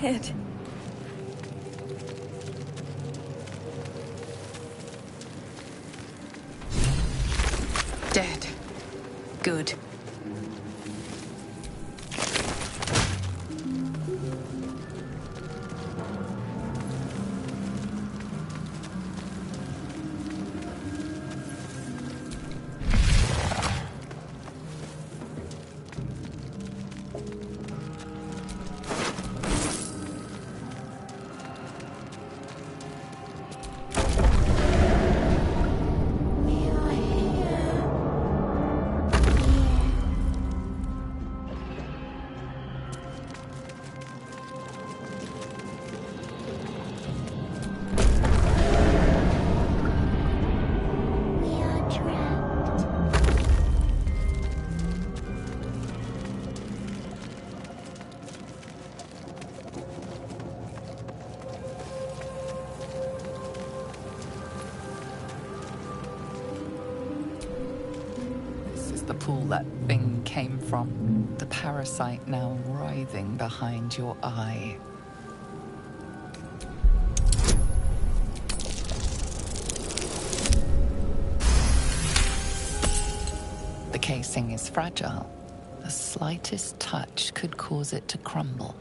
head. Dead. Good. The pool that thing came from. The parasite now writhing behind your eye. The casing is fragile. The slightest touch could cause it to crumble.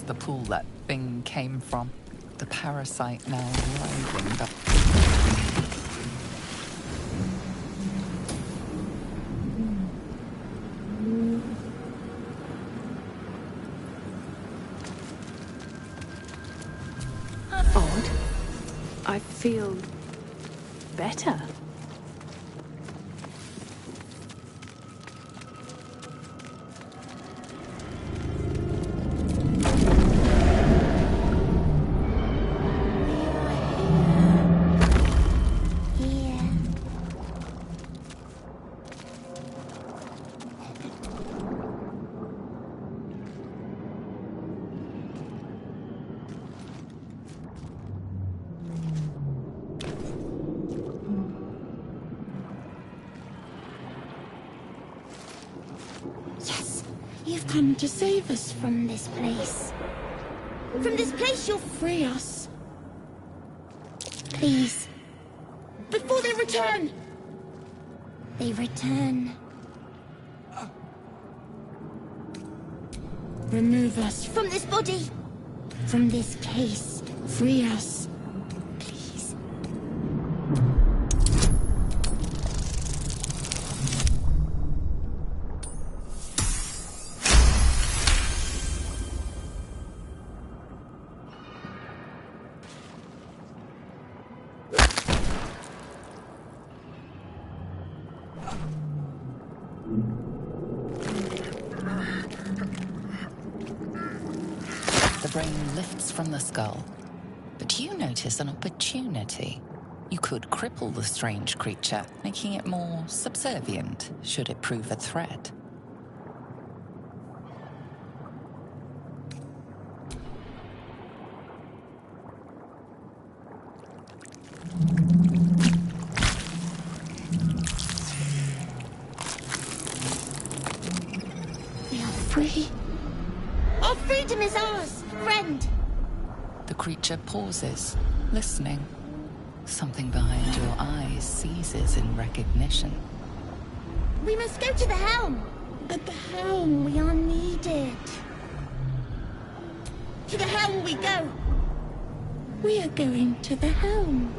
The pool that thing came from. The parasite now writhing up. Odd. I feel better. You've come to save us from this place. From this place you'll free us. Please. Before they return! They return. Remove us from this body. From this case. Free us. Please. The brain lifts from the skull, but you notice an opportunity. You could cripple the strange creature, making it more subservient should it prove a threat. We are free. Our freedom is ours, friend. The creature pauses, listening. Something behind your eyes seizes in recognition. We must go to the helm. At the helm we are needed. To the helm we go. We are going to the helm.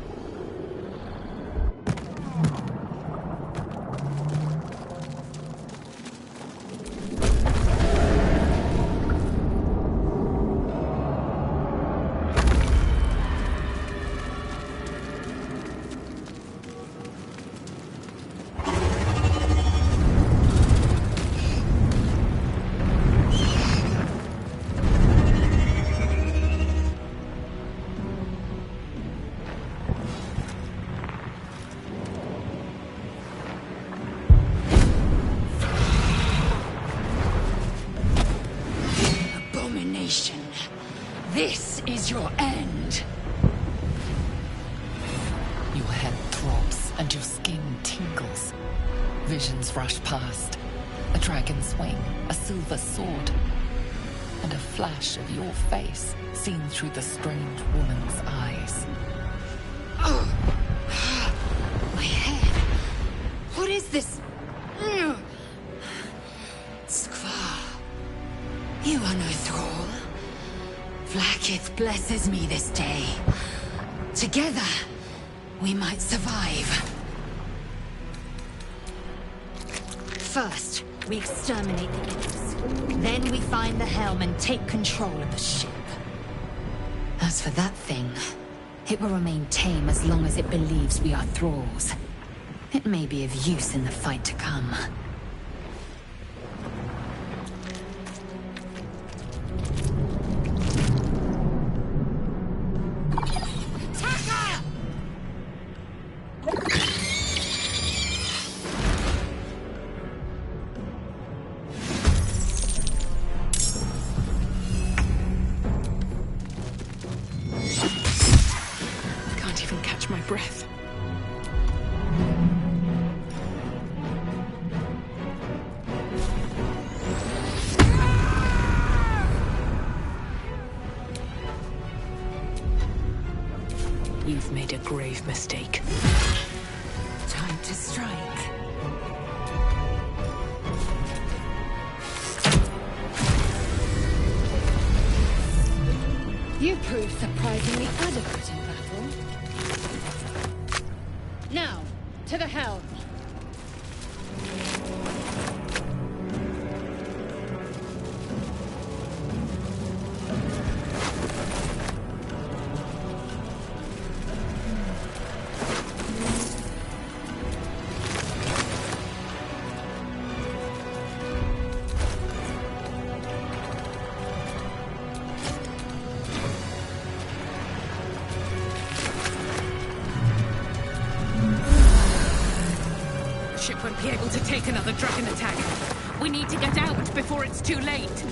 This is your end. Your head throbs and your skin tingles. Visions rush past. A dragon's wing, a silver sword, and a flash of your face seen through the strange woman's eyes. My head. What is this? Skvar. You are no thrall. Vlaakith blesses me this day. Together, we might survive. First, we exterminate the imps. Then we find the helm and take control of the ship. As for that thing, it will remain tame as long as it believes we are thralls. It may be of use in the fight to come. Can't even catch my breath. You've made a grave mistake. Time to strike. You proved surprisingly adequate in battle. Now, to the helm. Ship won't be able to take another dragon attack. We need to get out before it's too late.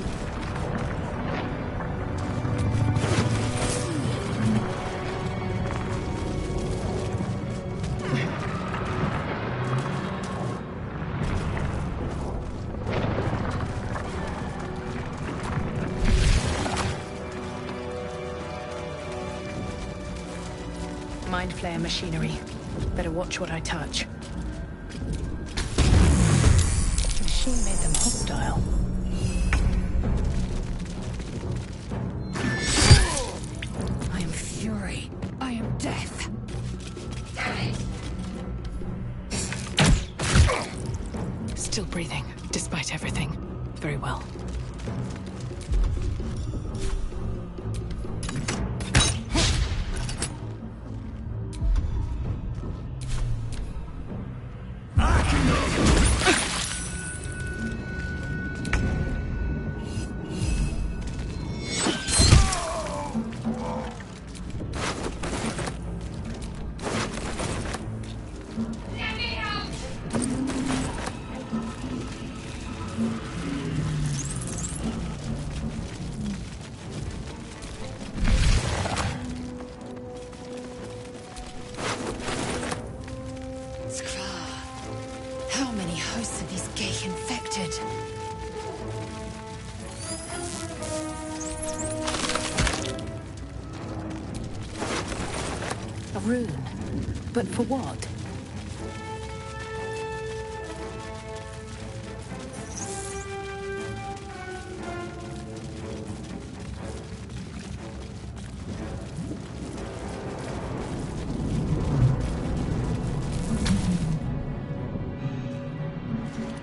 Mind flayer machinery. Better watch what I touch. The machine made them hostile. I am fury. I am death. Still breathing, despite everything. Very well. How many hosts of these gay infected? A rune. But for what?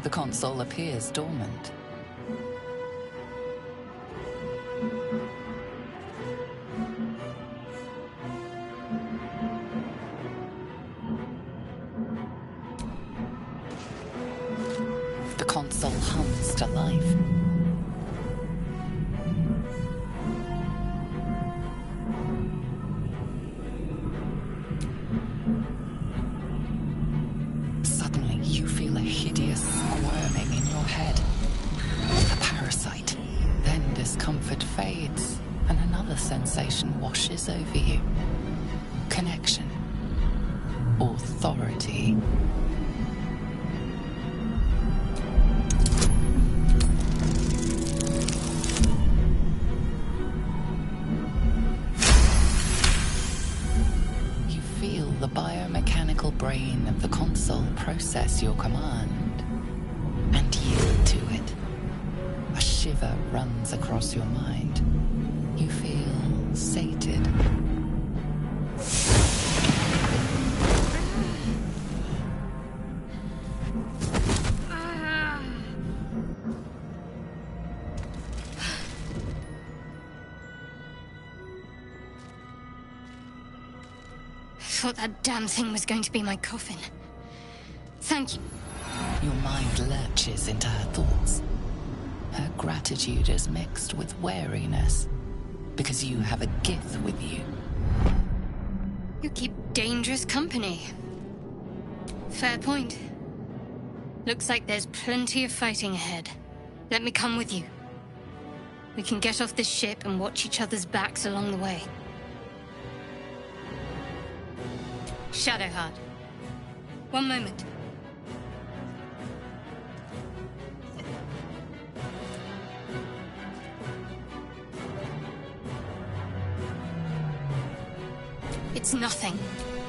The console appears dormant. The console hums to life. Suddenly, you feel a hideous squirming in your head. A parasite. Then discomfort fades, and another sensation washes over you. Connection. Authority. You feel the biomechanical brain of the console process your command and yield to it. A shiver runs across your mind. You feel sated. I thought that damn thing was going to be my coffin. Thank you. Your mind lurches into her thoughts. Her gratitude is mixed with wariness, because you have a gift with you. You keep dangerous company. Fair point. Looks like there's plenty of fighting ahead. Let me come with you. We can get off this ship and watch each other's backs along the way. Shadowheart. One moment. It's nothing.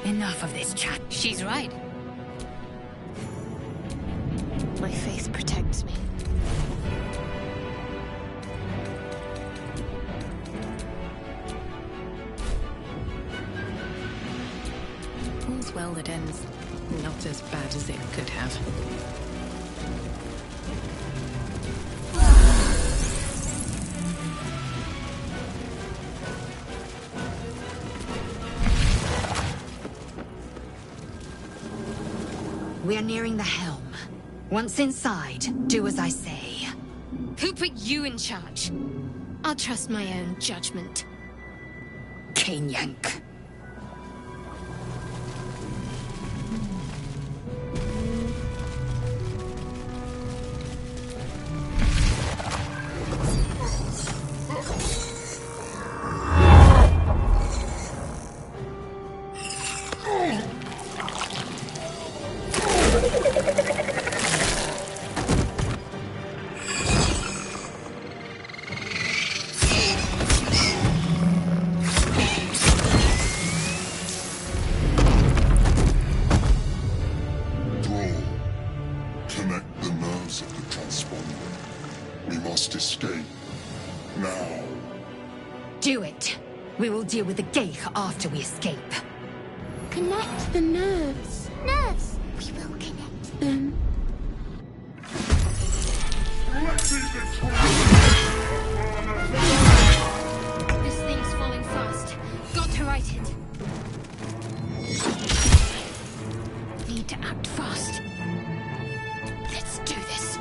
Enough of this chat. She's right. My faith protects me. All's well that ends not as bad as it could have. We are nearing the helm. Once inside, do as I say. Who put you in charge? I'll trust my own judgment. Cane yank. Do it. We will deal with the Geich after we escape. Connect the nerves. Nerves! We will connect them. This thing's falling fast. Got to right it. Need to act fast. Let's do this.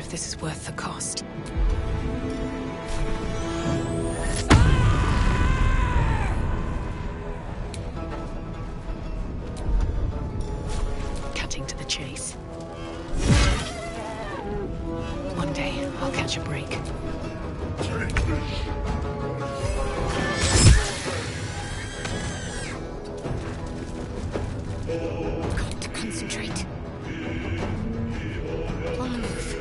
This is worth the cost. Cutting to the chase. One day, I'll catch a break. Got to concentrate. On the move.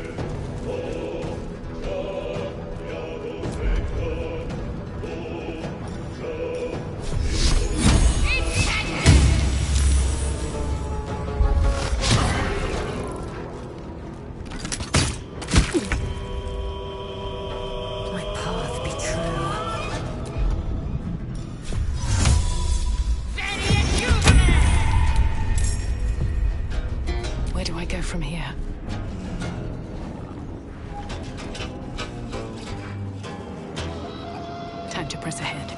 Where do I go from here? press ahead.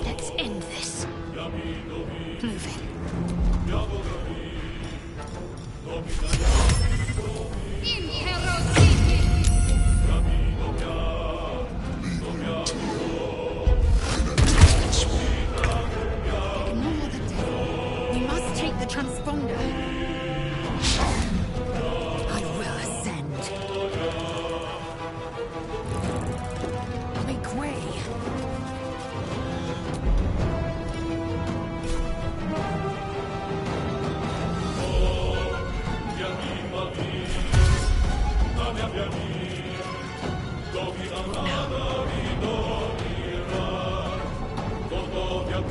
Let's end this. Moving. Ignore the devil. We must take the transponder. I will ascend. Make way.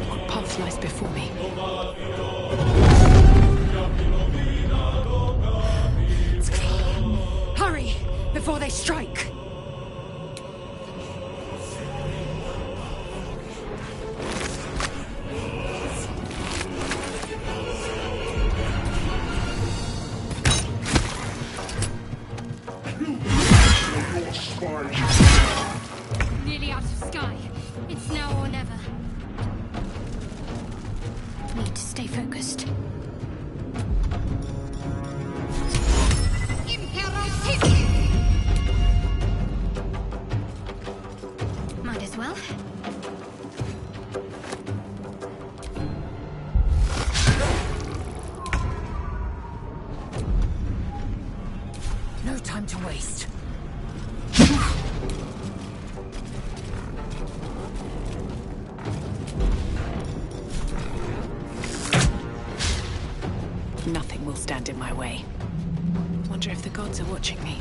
What path lies before me? It's clear. Hurry, before they strike. Nearly out of sky. It's now or never. Need to stay focused. Might as well. No time to waste. Nothing will stand in my way. Wonder if the gods are watching me.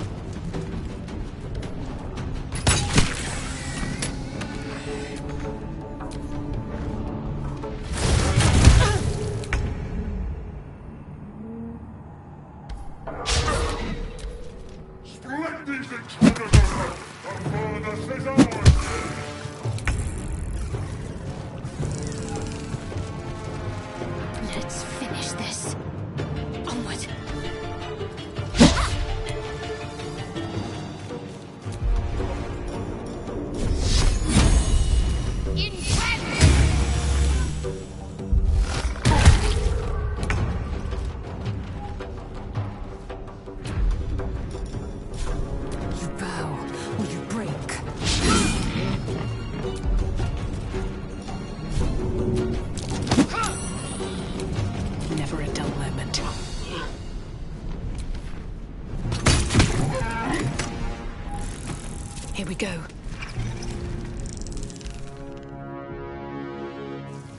Let's finish this. Onward. You bow or you break. Never a dull moment. Here we go.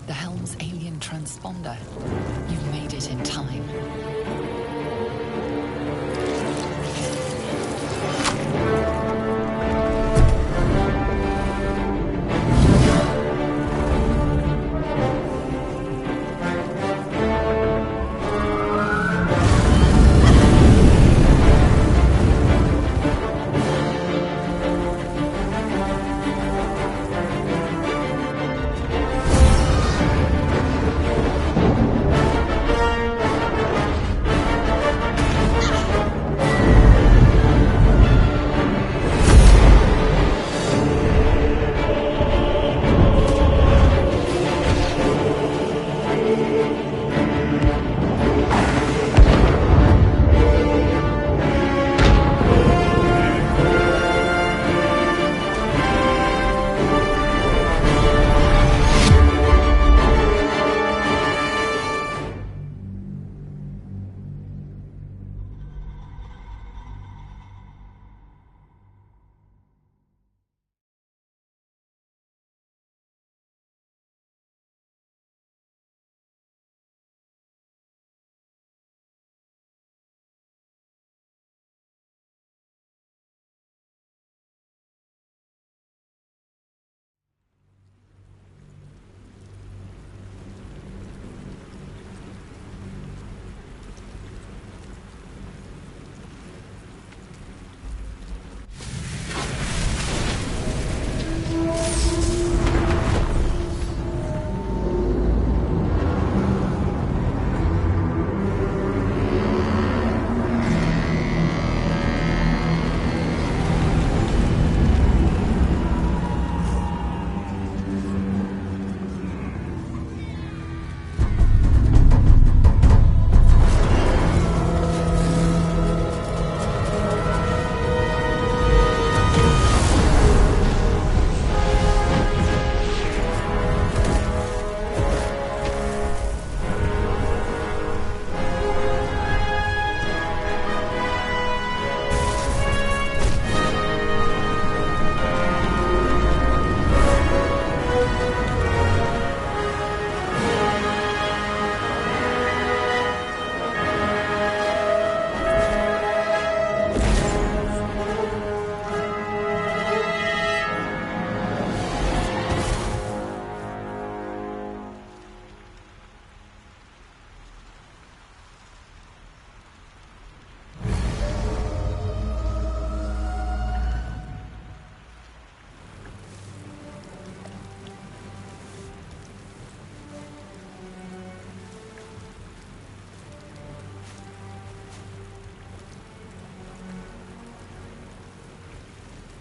The helm's alien transponder. You've made it in time.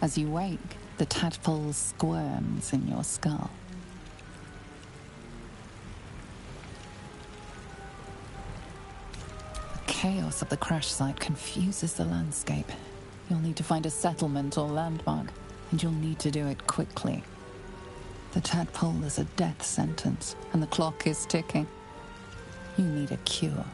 As you wake, the tadpole squirms in your skull. The chaos of the crash site confuses the landscape. You'll need to find a settlement or landmark, and you'll need to do it quickly. The tadpole is a death sentence, and the clock is ticking. You need a cure.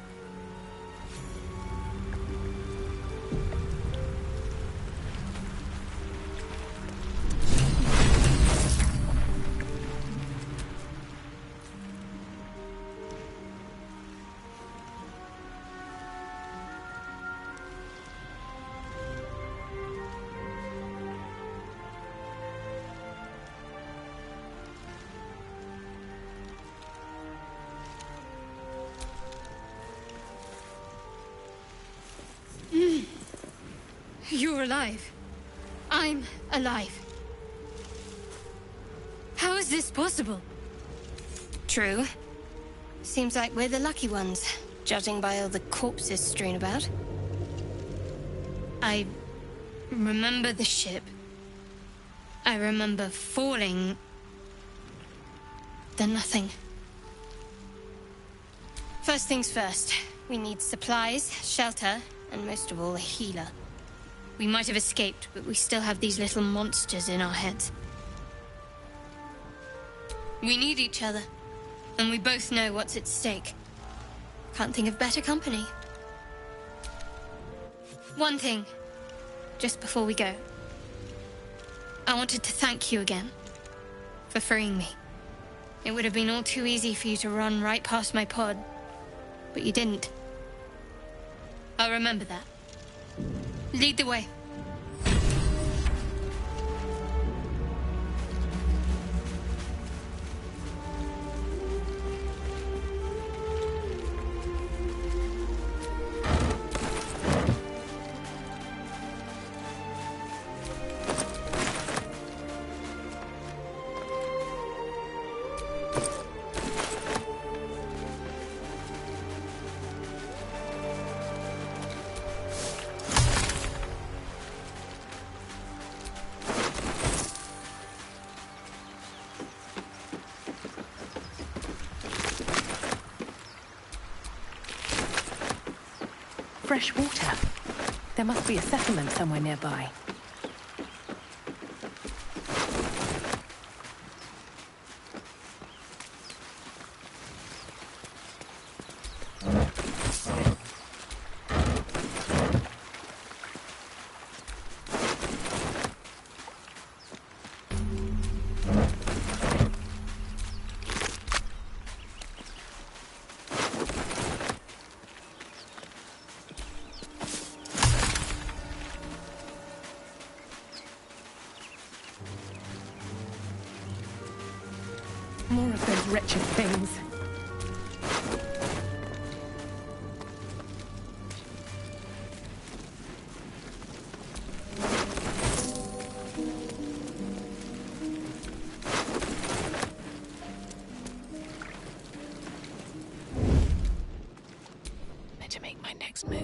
You're alive. I'm alive. How is this possible? True. Seems like we're the lucky ones, judging by all the corpses strewn about. I remember the ship. I remember falling. Then nothing. First things first. We need supplies, shelter, and most of all, a healer. We might have escaped, but we still have these little monsters in our heads. We need each other, and we both know what's at stake. Can't think of better company. One thing, just before we go. I wanted to thank you again for freeing me. It would have been all too easy for you to run right past my pod, but you didn't. I'll remember that. Lead the way. Fresh water. There must be a settlement somewhere nearby. More of those wretched things. Better make my next move.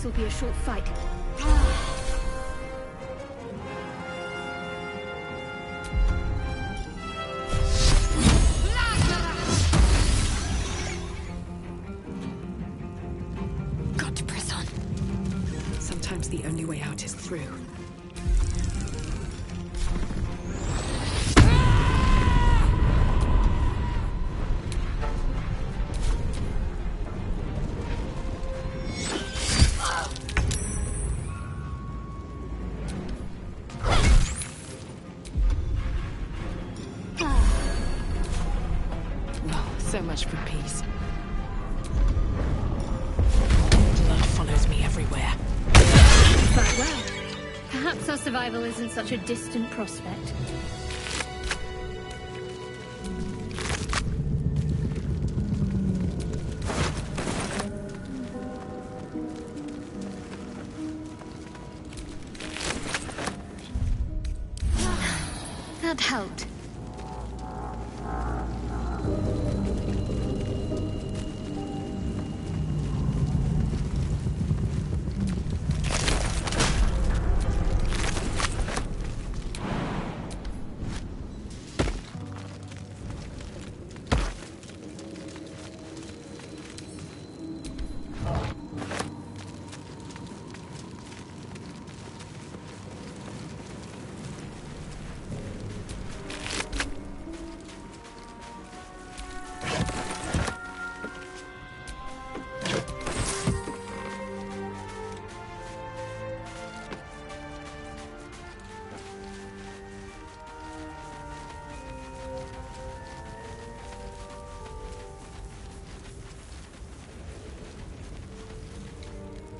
this'll be a short fight. Got to press on. Sometimes the only way out is through. So much for peace. Blood follows me everywhere. But well, perhaps our survival isn't such a distant prospect. That helped.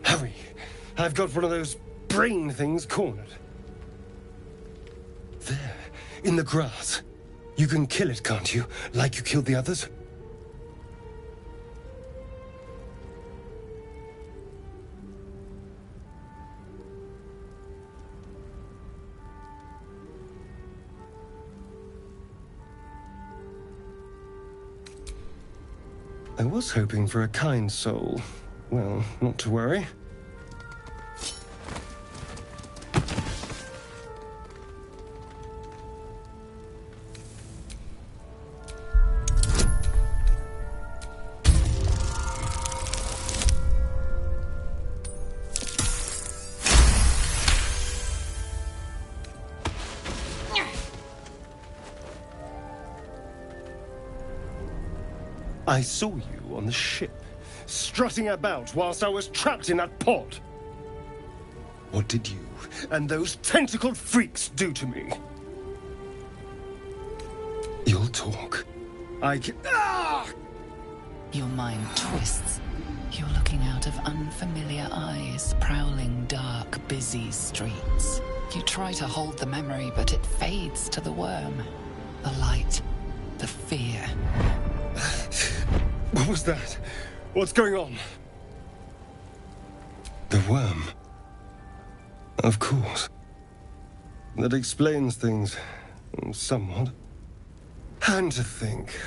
Hurry! I've got one of those brain things cornered. There, in the grass. You can kill it, can't you? Like you killed the others? I was hoping for a kind soul. Well, not to worry. I saw you on the ship, strutting about whilst I was trapped in that pod. What did you and those tentacled freaks do to me? You'll talk. I can... Ah! Your mind twists. You're looking out of unfamiliar eyes, prowling dark, busy streets. You try to hold the memory, but it fades to the worm. The light. The fear. What was that? What's going on? The worm. Of course. That explains things. Somewhat. And to think,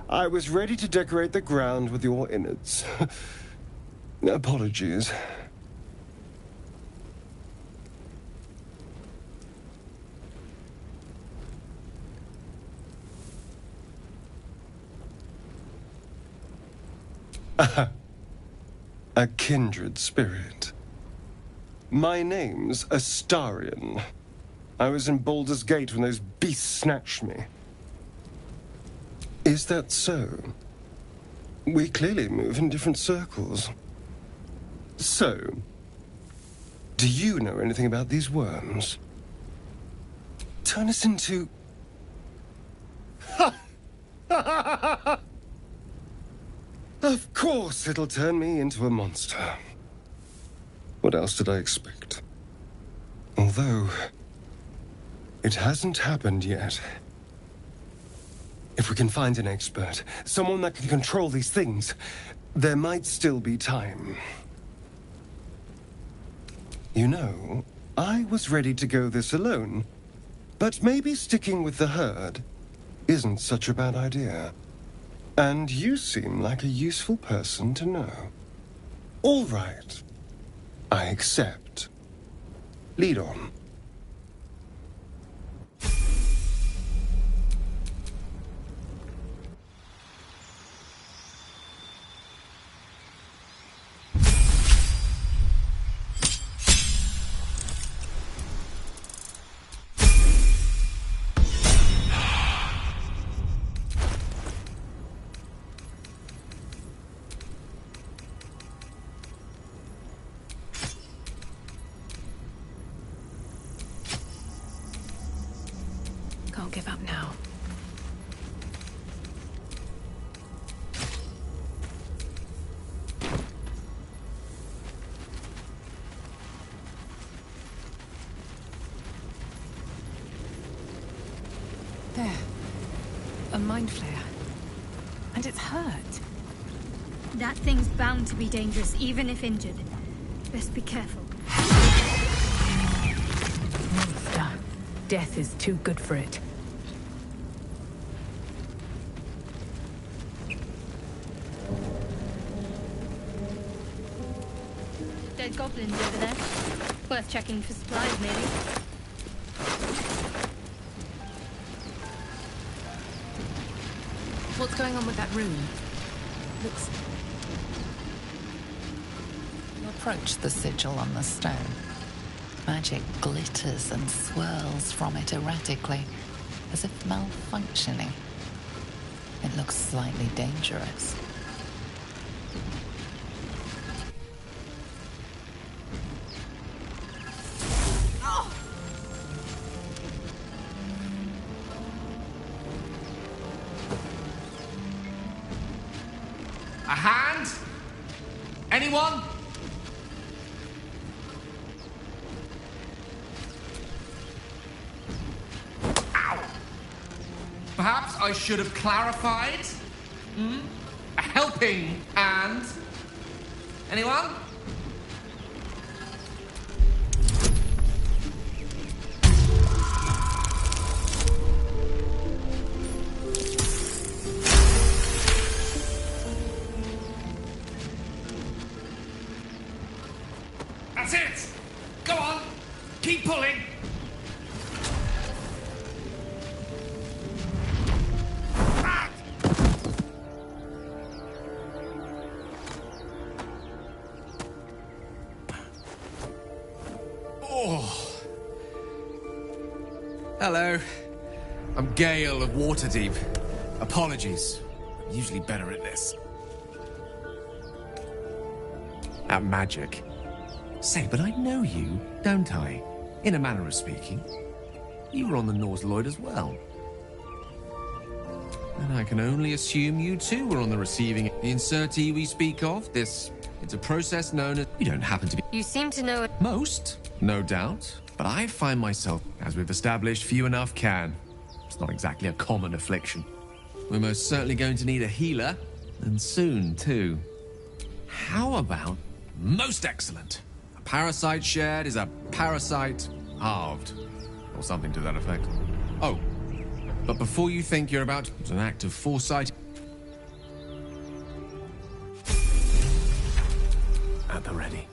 I was ready to decorate the ground with your innards. Apologies. A kindred spirit. My name's Astarion. I was in Baldur's Gate when those beasts snatched me. Is that so? We clearly move in different circles. So, do you know anything about these worms? Turn us into... Of course it'll turn me into a monster. What else did I expect? Although, it hasn't happened yet. If we can find an expert, someone that can control these things, there might still be time. You know, I was ready to go this alone, but maybe sticking with the herd isn't such a bad idea. And you seem like a useful person to know. All right. I accept. Lead on. Can't give up now. There. A mind flare. And it's hurt. That thing's bound to be dangerous, even if injured. Best be careful. Monster. Death is too good for it. Dead goblins over there. Worth checking for supplies, maybe. What's going on with that room? Looks... You approach the sigil on the stone. Magic glitters and swirls from it erratically, as if malfunctioning. It looks slightly dangerous. A hand? Anyone? Ow! Perhaps I should have clarified? A helping hand? Anyone? That's it! Go on! Keep pulling! Ah! Oh. Hello. I'm Gale of Waterdeep. Apologies. I'm usually better at this. At magic. Say, but I know you, don't I? In a manner of speaking. You were on the Norse Lloyd as well. And I can only assume you too were on the receiving. The insertee we speak of, it's a process known as... You don't happen to be... You seem to know it. Most, no doubt. But I find myself, as we've established, few enough can. It's not exactly a common affliction. We're most certainly going to need a healer, and soon too. How about... Most excellent. A parasite shared is a parasite halved. Or something to that effect. Oh, but before you think you're about... It's an act of foresight... At the ready.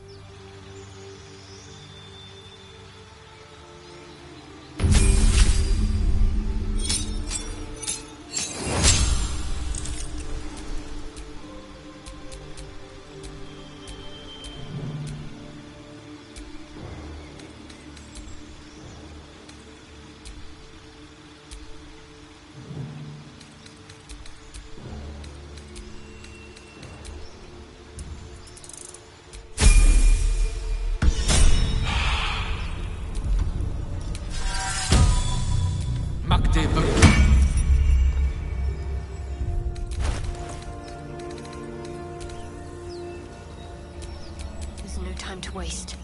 There's no time to waste.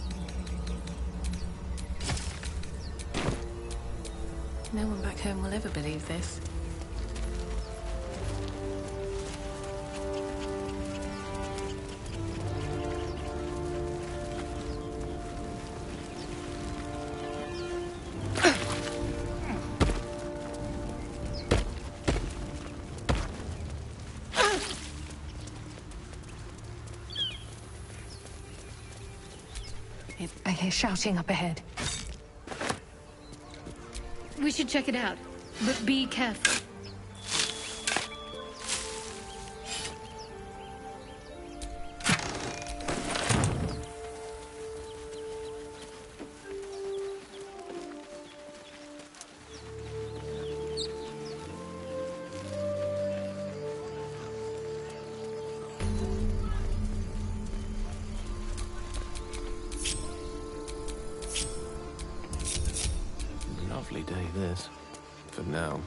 No one back home will ever believe this. I hear shouting up ahead. We should check it out, but be careful. Lovely day, this. For now.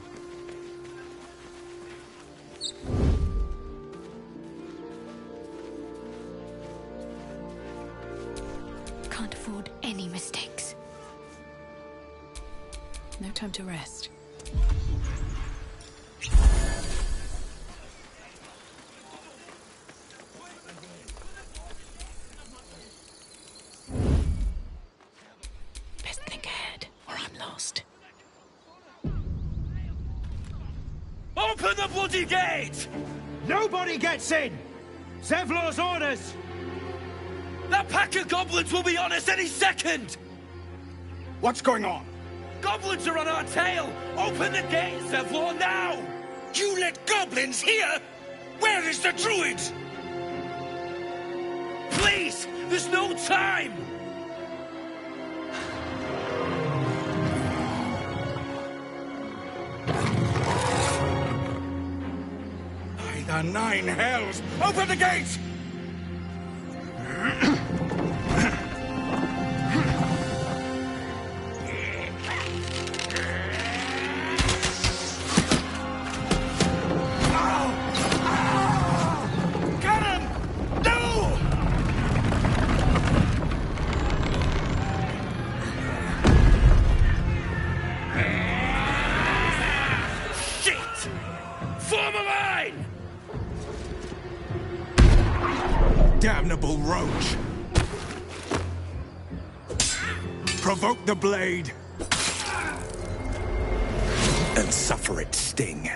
Can't afford any mistakes. No time to rest. Best think ahead, or I'm lost. Open the bloody gate! Nobody gets in! Zevlor's orders! That pack of goblins will be on us any second! What's going on? Goblins are on our tail! Open the gate, Zevlor, now! You let goblins here? Where is the druid? Please! There's no time! By the nine hells! Open the gate! Damnable roach! Provoke the blade and suffer its sting.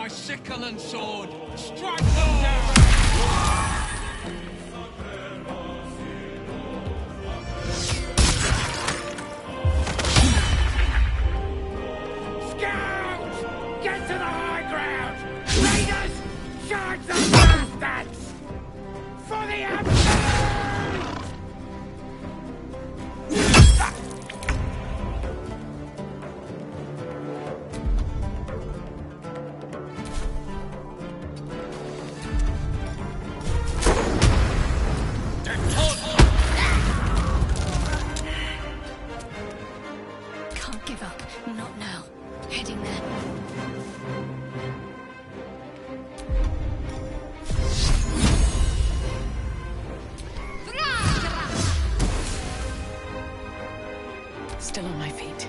Sickle and sword! Strike them down! Scouts! Get to the high ground! Raiders! Charge the bastards! For the absolute! Can't give up. Not now. Heading there. Still on my feet.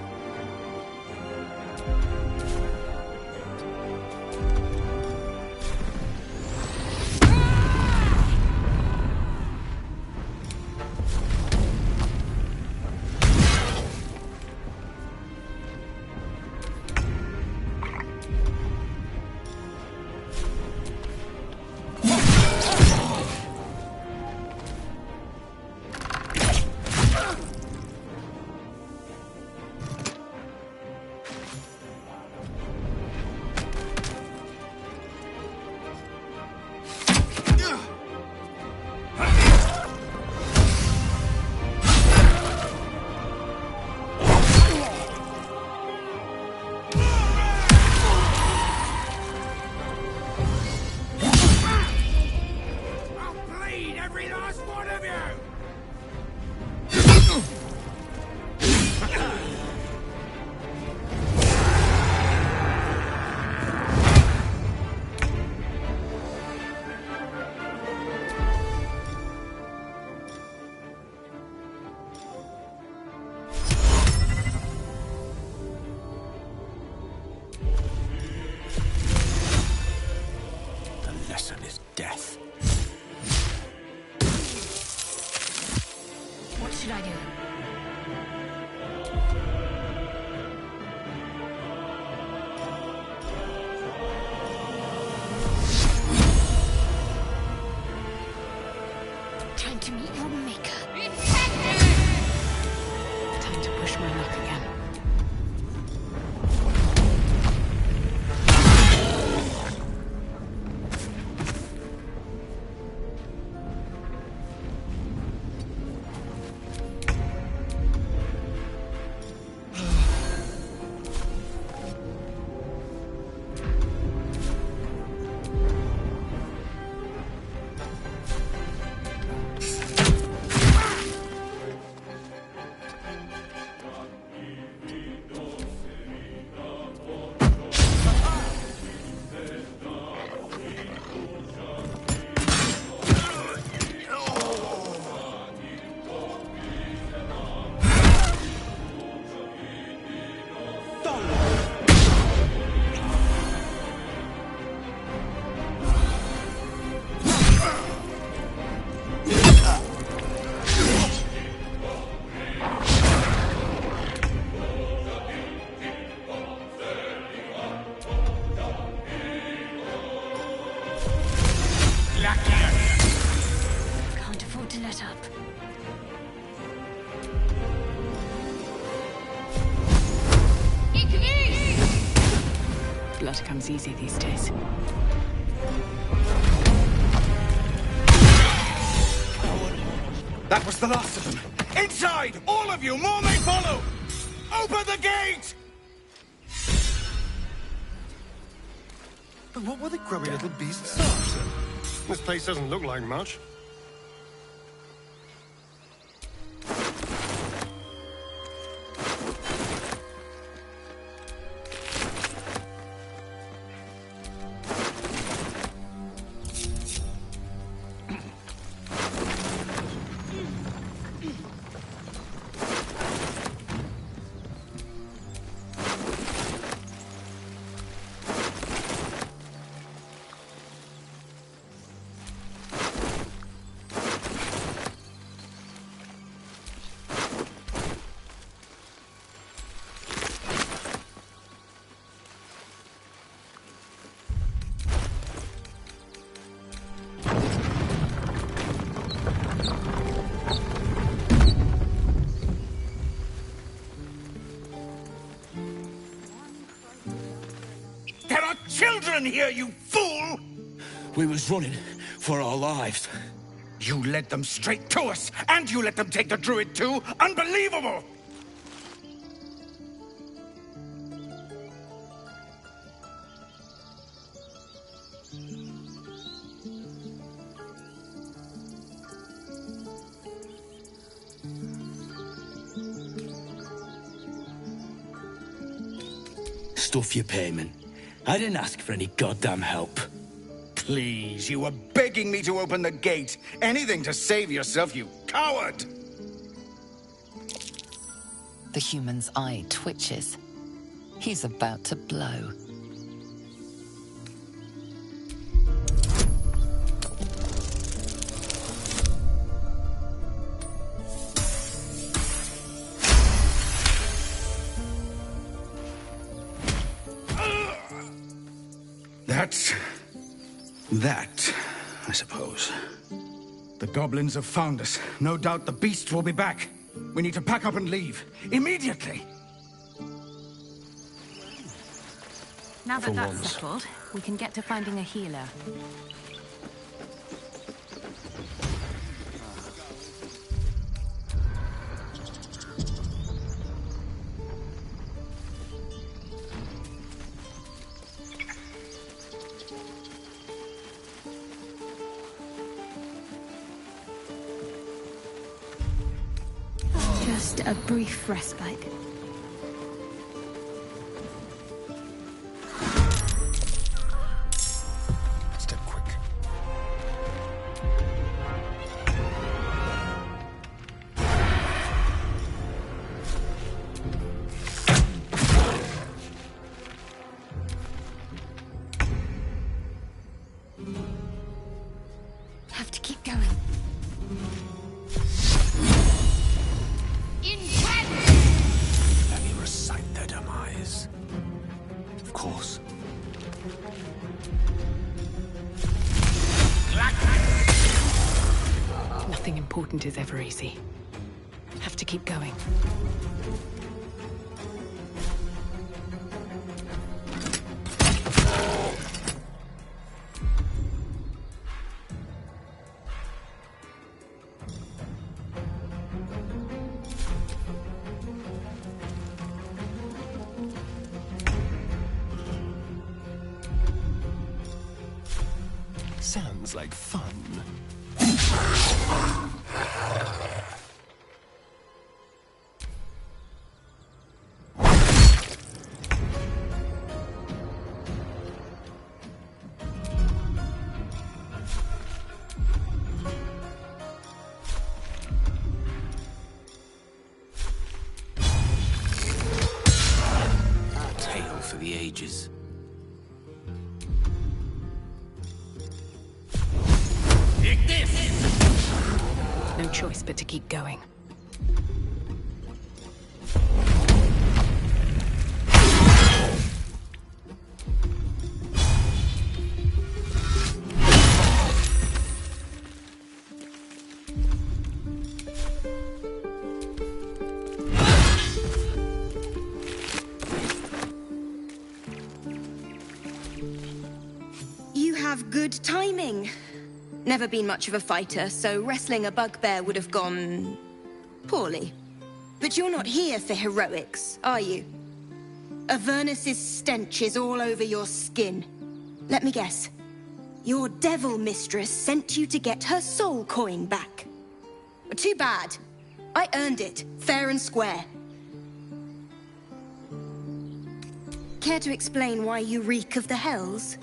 Can't afford to let up. Blood comes easy these days. That was the last of them. Inside! All of you! More may follow! Open the gate! But what were the grubby little beasts after? This place doesn't look like much. There are children here, you fool! We was running for our lives. You led them straight to us, and you let them take the druid too? Unbelievable! Stuff your payment. I didn't ask for any goddamn help. Please, you were begging me to open the gate. Anything to save yourself, you coward! The human's eye twitches. He's about to blow. That's that, I suppose. The goblins have found us. No doubt the beast will be back. We need to pack up and leave. Immediately! Now For that that's once. settled, we can get to finding a healer. Just a brief respite. Step quick. Have to keep going. Let me recite their demise. Of course. Nothing important is ever easy. Have to keep going. Sounds like fun. A tale for the ages. No choice but to keep going. timing. Never been much of a fighter, so wrestling a bugbear would have gone... poorly. But you're not here for heroics, are you? Avernus's stench is all over your skin. Let me guess. Your devil mistress sent you to get her soul coin back. Too bad. I earned it, fair and square. Care to explain why you reek of the hells?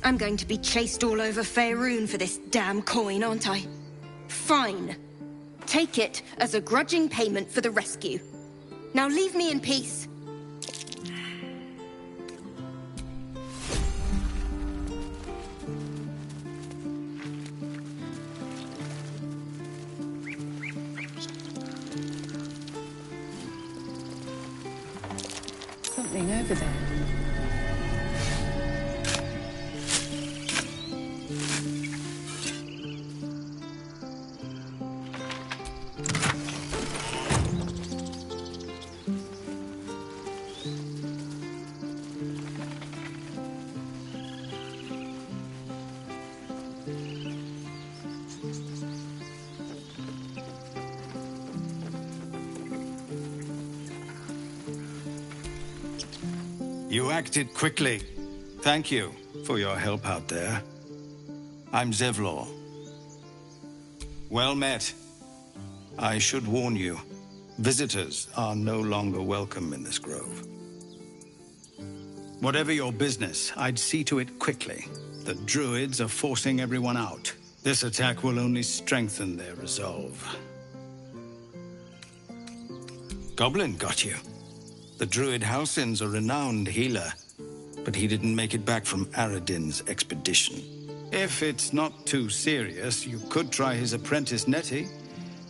I'm going to be chased all over Faerun for this damn coin, aren't I? Fine. Take it as a grudging payment for the rescue. Now leave me in peace. Something over there. You acted quickly. Thank you for your help out there. I'm Zevlor. Well met. I should warn you, visitors are no longer welcome in this grove. Whatever your business, I'd see to it quickly. The druids are forcing everyone out. This attack will only strengthen their resolve. Goblin got you. The druid Halsin's a renowned healer, but he didn't make it back from Aradin's expedition. If it's not too serious, you could try his apprentice Nettie.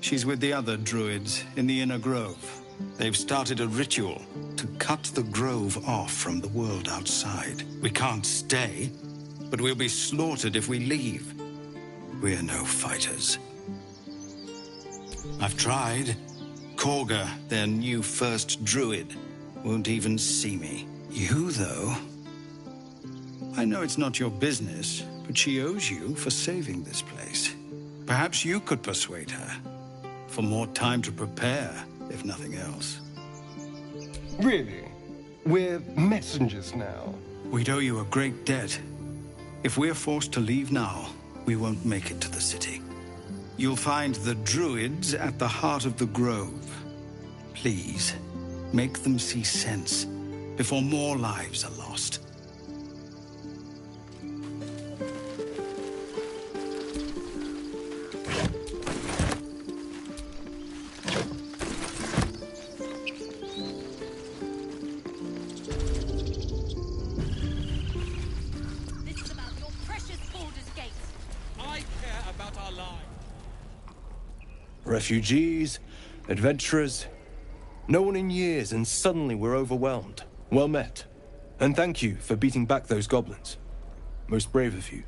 She's with the other druids in the inner grove. They've started a ritual to cut the grove off from the world outside. We can't stay, but we'll be slaughtered if we leave. We're no fighters. I've tried. Korga, their new first druid, won't even see me. You, though... I know it's not your business, but she owes you for saving this place. Perhaps you could persuade her. For more time to prepare, if nothing else. Really? We're messengers now. We'd owe you a great debt. If we're forced to leave now, we won't make it to the city. You'll find the druids at the heart of the grove. Please, make them see sense before more lives are lost. This is about your precious Baldur's Gate. I care about our lives. Refugees, adventurers, no one in years, and suddenly we're overwhelmed. Well met. And thank you for beating back those goblins. Most brave of you.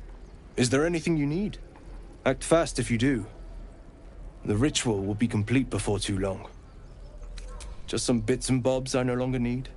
Is there anything you need? Act fast if you do. The ritual will be complete before too long. Just some bits and bobs I no longer need.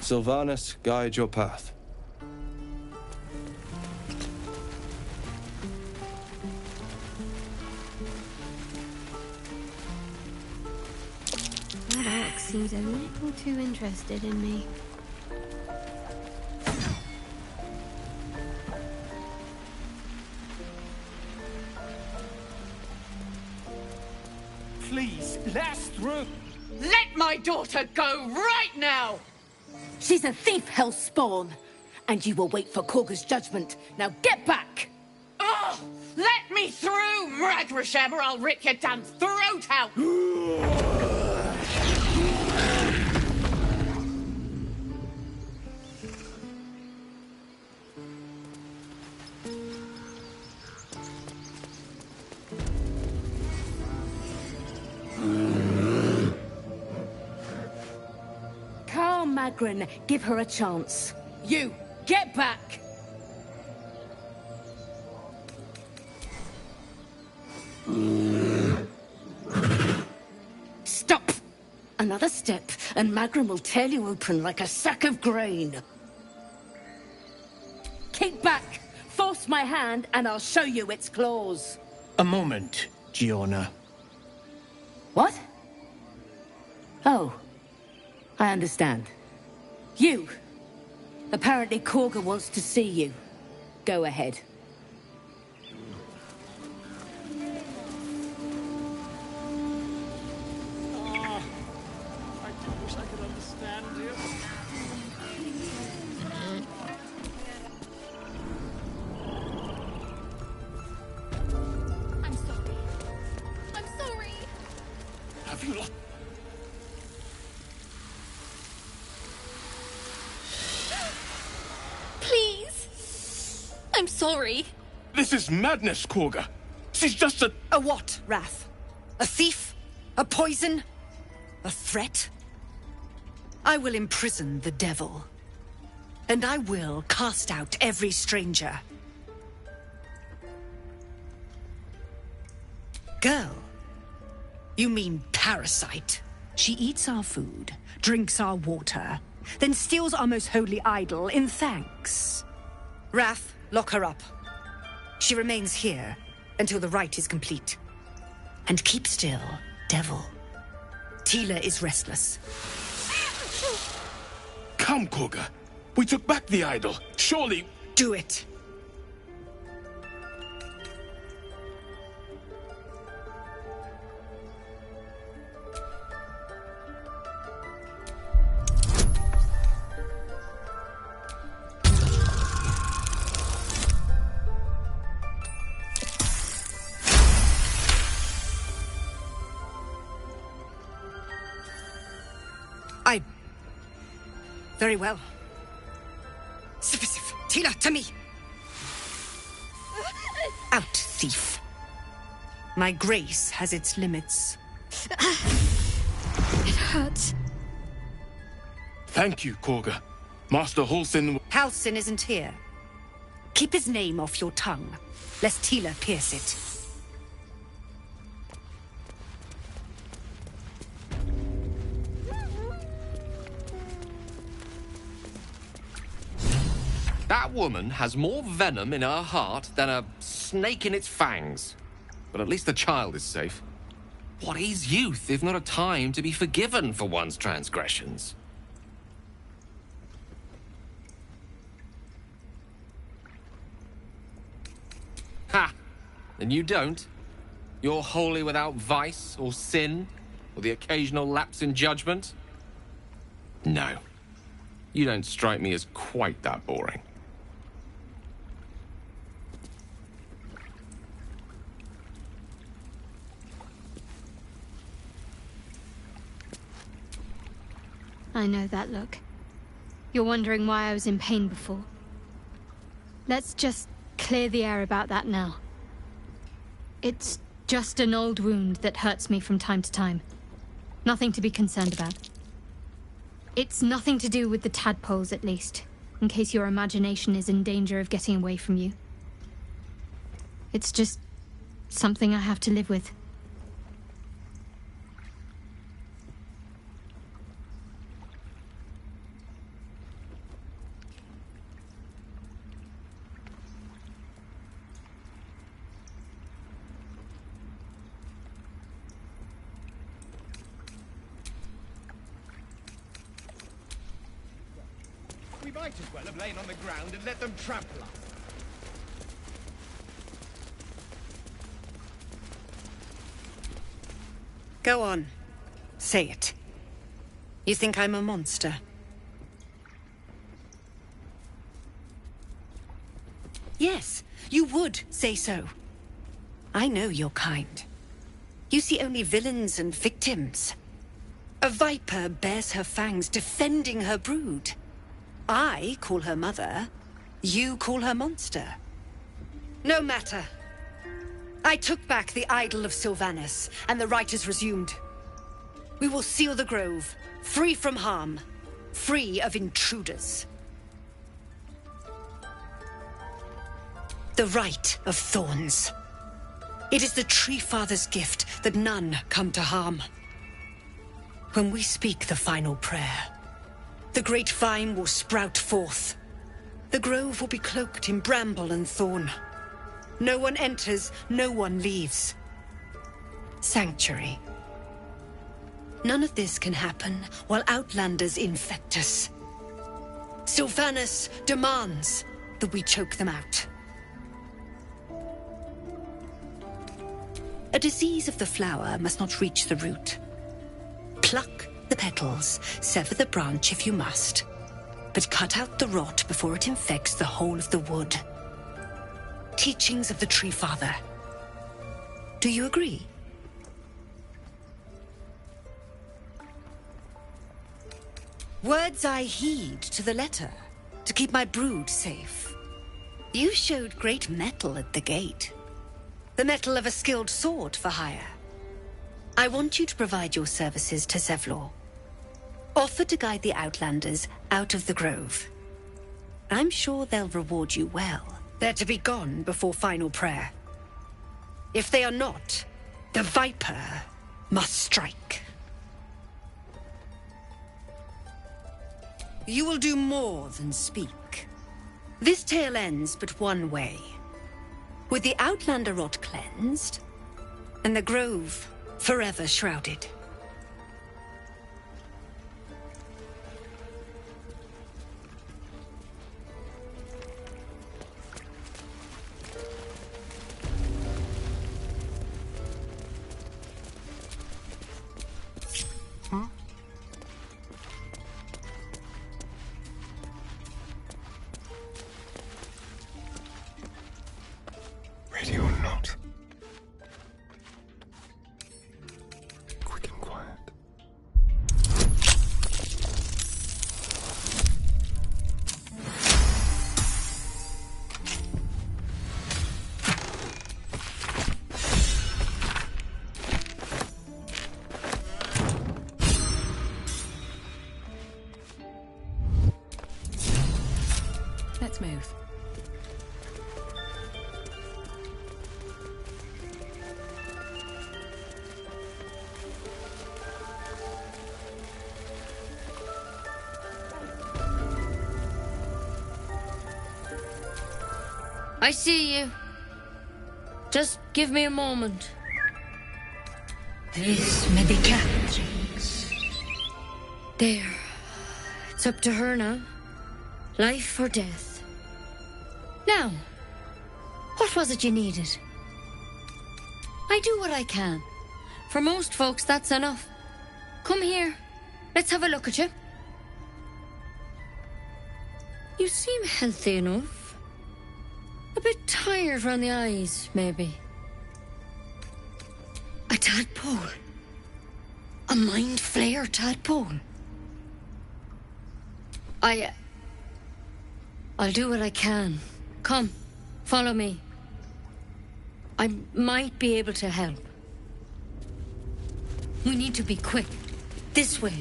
Sylvanas guide your path. That orc seems a little too interested in me. Please, let us through. Let my daughter go right now! She's a thief, Hellspawn. And you will wait for Korga's judgment. Now get back! Oh! Let me through, Mragrasham, or I'll rip your damn throat out! Calm, Magrin. Give her a chance. You, get back! Stop! Another step, and Magrin will tear you open like a sack of grain. Keep back! Force my hand, and I'll show you its claws. A moment, Giona. What? Oh. I understand. You! Apparently Korga wants to see you. Go ahead. I do wish I could understand you. I'm sorry. I'm sorry. Have you lost? Please. I'm sorry. This is madness, Korga. She's just a... A what, Wrath? A thief? A poison? A threat? I will imprison the devil. And I will cast out every stranger. Girl, you mean parasite? She eats our food, drinks our water, then steals our most holy idol in thanks. Wrath, lock her up. She remains here until the rite is complete. And keep still, devil. Tila is restless. Come, Korga. We took back the idol. Surely... Do it. Very well. Sif, Tila, to me! Out, thief. My grace has its limits. It hurts. Thank you, Korga. Master Halsin... Halsin isn't here. Keep his name off your tongue, lest Tila pierce it. That woman has more venom in her heart than a snake in its fangs. But at least the child is safe. What is youth if not a time to be forgiven for one's transgressions? Ha! And you don't? You're wholly without vice or sin, or the occasional lapse in judgment? No. You don't strike me as quite that boring. I know that look. You're wondering why I was in pain before. Let's just clear the air about that now. It's just an old wound that hurts me from time to time. Nothing to be concerned about. It's nothing to do with the tadpoles, at least, in case your imagination is in danger of getting away from you. It's just something I have to live with. might as well have lain on the ground and let them trample us. Go on. Say it. You think I'm a monster? Yes, you would say so. I know your kind. You see only villains and victims. A viper bears her fangs defending her brood. I call her mother. You call her monster. No matter. I took back the idol of Sylvanus, and the rite is resumed. We will seal the grove, free from harm, free of intruders. The Rite of Thorns. It is the Tree Father's gift that none come to harm. When we speak the final prayer, the great vine will sprout forth. The grove will be cloaked in bramble and thorn. No one enters, no one leaves. Sanctuary. None of this can happen while Outlanders infect us. Sylvanus demands that we choke them out. A disease of the flower must not reach the root. Pluck the petals, sever the branch if you must, but cut out the rot before it infects the whole of the wood. Teachings of the Tree Father. Do you agree? Words I heed to the letter, to keep my brood safe. You showed great mettle at the gate. The mettle of a skilled sword for hire. I want you to provide your services to Zevlor. Offer to guide the Outlanders out of the grove. I'm sure they'll reward you well. They're to be gone before final prayer. If they are not, the Viper must strike. You will do more than speak. This tale ends but one way. With the Outlander rot cleansed, and the grove forever shrouded. Ready or not. Quick and quiet. Let's move. I see you. Just give me a moment. Vis medicatrix. There. It's up to her now. Life or death. Now, what was it you needed? I do what I can. For most folks, that's enough. Come here. Let's have a look at you. You seem healthy enough. A bit tired round the eyes, maybe. A tadpole. A mind flayer tadpole. I'll do what I can. Come, follow me. I might be able to help. We need to be quick. This way.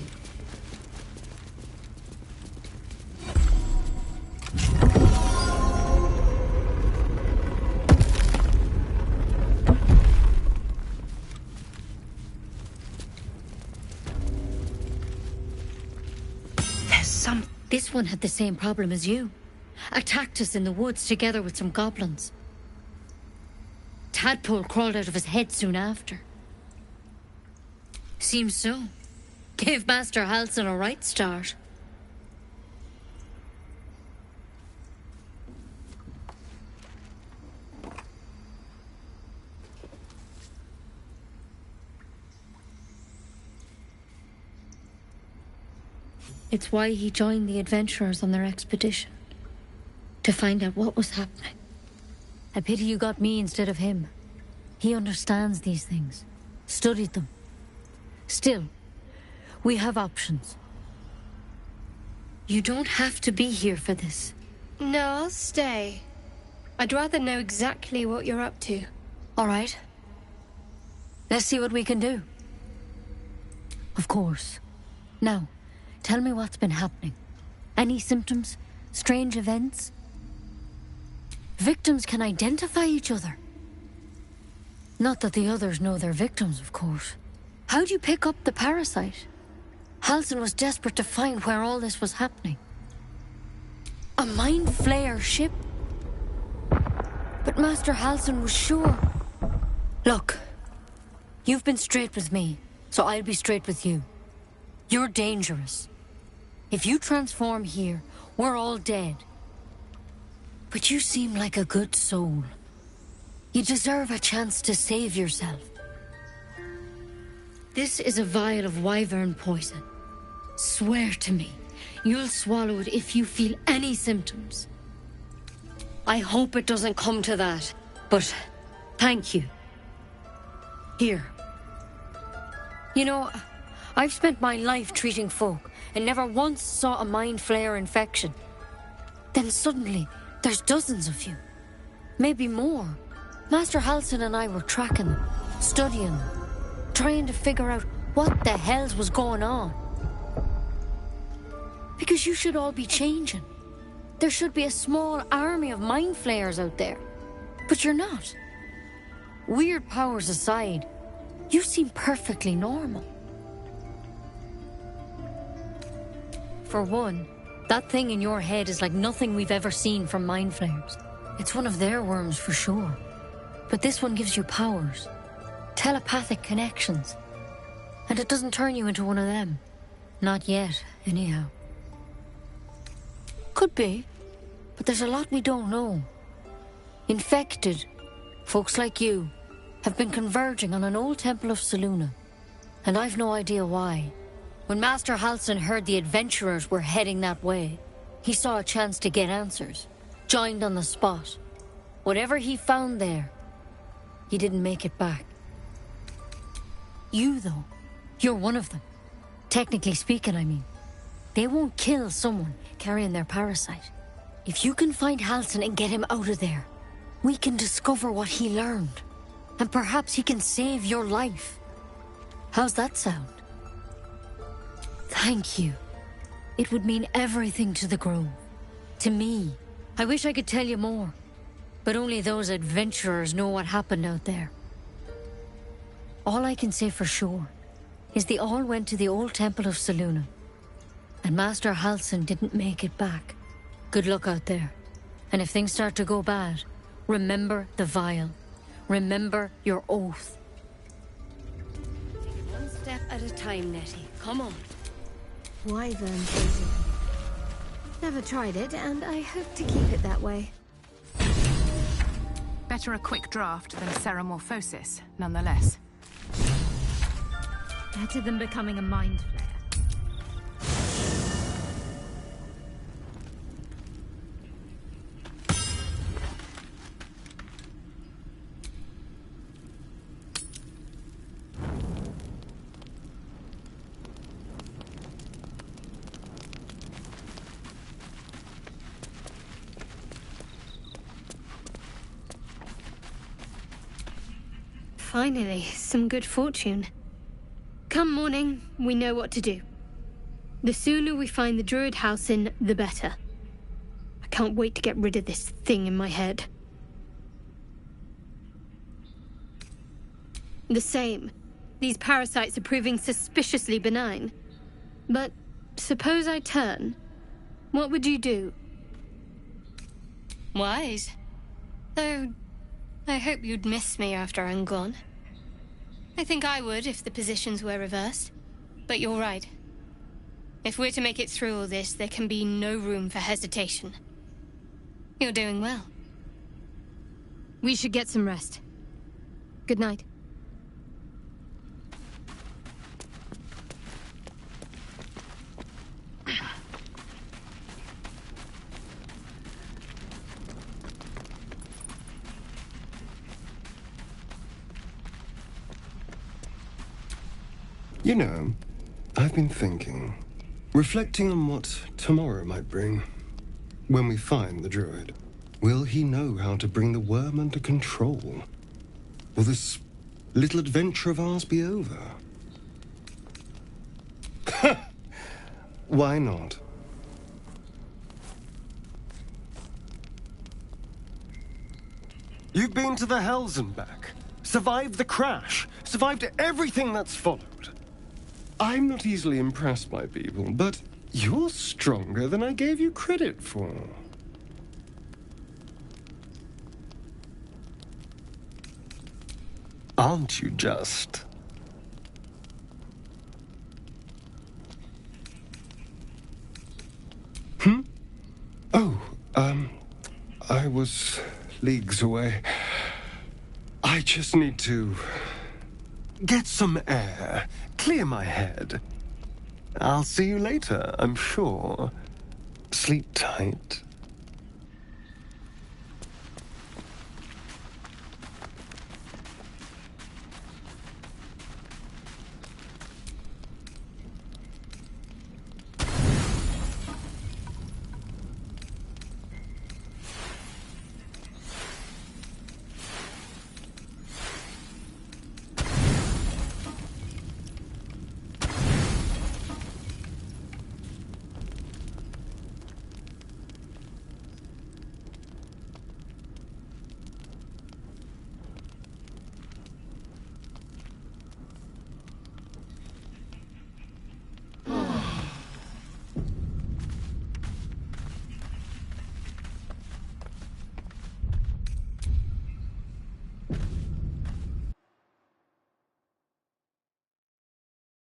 This one had the same problem as you. Attacked us in the woods together with some goblins. Tadpole crawled out of his head soon after. Seems so. Gave Master Halsin a right start. It's why he joined the adventurers on their expedition. To find out what was happening. I pity you got me instead of him. He understands these things. Studied them. Still, we have options. You don't have to be here for this. No, I'll stay. I'd rather know exactly what you're up to. All right. Let's see what we can do. Of course. Now, tell me what's been happening. Any symptoms? Strange events? Victims can identify each other. Not that the others know they're victims, of course. How'd you pick up the parasite? Halsin was desperate to find where all this was happening. A mind flayer ship? But Master Halsin was sure. Look, you've been straight with me, so I'll be straight with you. You're dangerous. If you transform here, we're all dead. But you seem like a good soul. You deserve a chance to save yourself. This is a vial of wyvern poison. Swear to me, you'll swallow it if you feel any symptoms. I hope it doesn't come to that, but thank you. Here. You know, I've spent my life treating folk and never once saw a mind flayer infection. Then suddenly, there's dozens of you. Maybe more. Master Halsin and I were tracking them, studying them, trying to figure out what the hells was going on. Because you should all be changing. There should be a small army of mind flayers out there. But you're not. Weird powers aside, you seem perfectly normal. For one, that thing in your head is like nothing we've ever seen from mind flayers. It's one of their worms for sure. But this one gives you powers. Telepathic connections. And it doesn't turn you into one of them. Not yet, anyhow. Could be. But there's a lot we don't know. Infected, folks like you, have been converging on an old temple of Selûne. And I've no idea why. When Master Halsin heard the adventurers were heading that way, he saw a chance to get answers. Joined on the spot. Whatever he found there, he didn't make it back. You, though, you're one of them. Technically speaking, I mean. They won't kill someone carrying their parasite. If you can find Halsin and get him out of there, we can discover what he learned. And perhaps he can save your life. How's that sound? Thank you. It would mean everything to the Grove. To me. I wish I could tell you more. But only those adventurers know what happened out there. All I can say for sure is they all went to the old temple of Selûne. And Master Halsin didn't make it back. Good luck out there. And if things start to go bad, remember the vial. Remember your oath. One step at a time, Nettie. Come on. Wyvern poison. Never tried it, and I hope to keep it that way. Better a quick draft than ceremorphosis, nonetheless. Better than becoming a mind flayer. Finally, some good fortune. Come morning, we know what to do. The sooner we find the Druid Halsin, the better. I can't wait to get rid of this thing in my head. The same. These parasites are proving suspiciously benign. But suppose I turn. What would you do? Wise. Though, I hope you'd miss me after I'm gone. I think I would if the positions were reversed. But you're right. If we're to make it through all this, there can be no room for hesitation. You're doing well. We should get some rest. Good night. You know, I've been thinking, reflecting on what tomorrow might bring. When we find the druid, will he know how to bring the worm under control? Will this little adventure of ours be over? Why not? You've been to the Hells and back, survived the crash, survived everything that's followed. I'm not easily impressed by people, but you're stronger than I gave you credit for. Aren't you just? Oh, I was leagues away. I just need to get some air, clear my head. I'll see you later, I'm sure. Sleep tight.